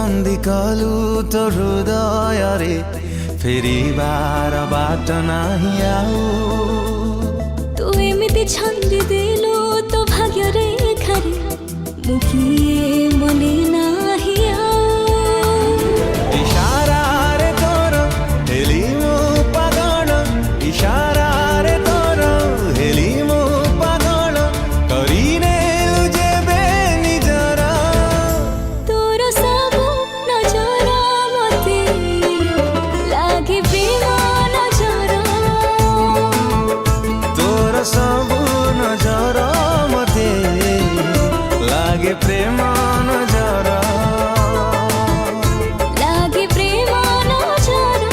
बंदी कलु तो हृदय रे फेरिबार बाट नाही आउ तू एमिति छंदी देलु तो भाग्य रेखारे मु किए मने नाही आउ इशारा रे तोर हेली मो पागल इशारा रे तोर हेली मो पागल करिने जेबे निजर तोर सब नजर मते लागे प्रेम नजर तोर सब नजर मते लागे प्रेम नजर लागे प्रेम नजर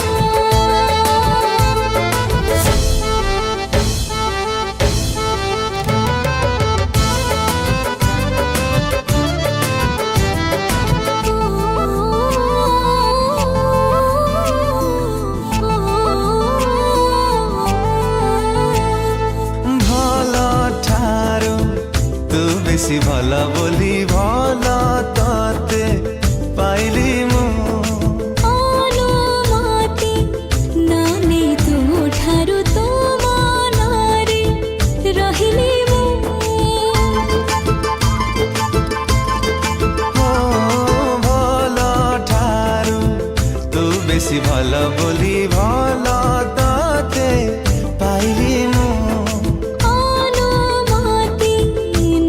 भल ठारू तू बेसी भल बोली भल तते पाइली मु अनुमति नानी तू ठारू तो मनारे रहिली मु भल ठारू तू बेसी भल बोली भल तते पाइली मु अनुमति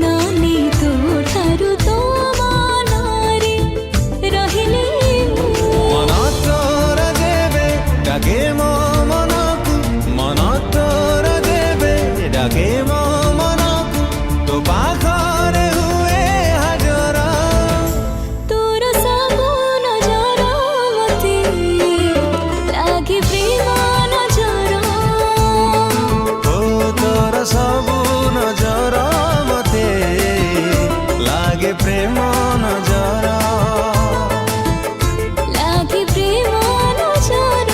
नानी तू ठारू तो मनारे रहिली मु मन तोर देबे डाके मो मनकु मन तोर देबे डाके मो मनकु तो पाखरे हुए हाजर तोर सब नजर मते लागे प्रेम नजर ओ तोर सब नजर मते लागे प्रेम नजर लागे प्रेम नजर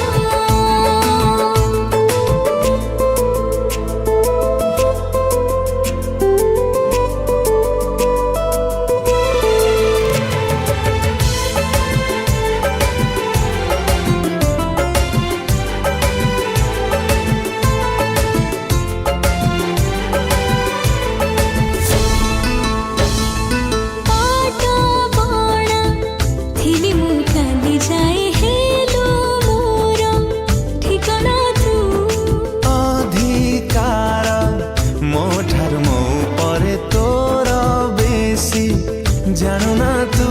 पाट बणा थिली मु काली जाए हेलो मोर ठिकाना तू अधिकार मो ठारू मो परे तोर बेसी जानु ना तू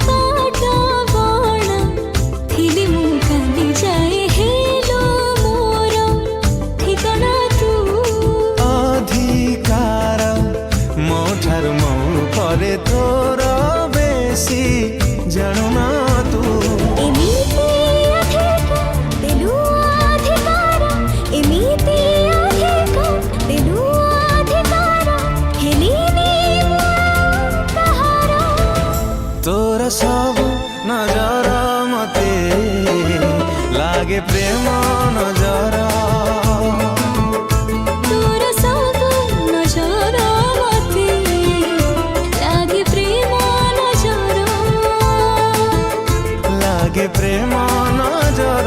पाट बणा थिली मु काली जाए हेलो मोर ठिकाना तू अधिकार मो ठारू मो परे तोर बेसी जानु ना तू एमिति अधिकार देलु अधिकार एमिति अधिकार देलु अधिकार हेलिनी मु कहार तोर सब नजर मते लागे प्रेम नजर तोर सब नजर मते लागे प्रेम नजर लागे प्रेम नजर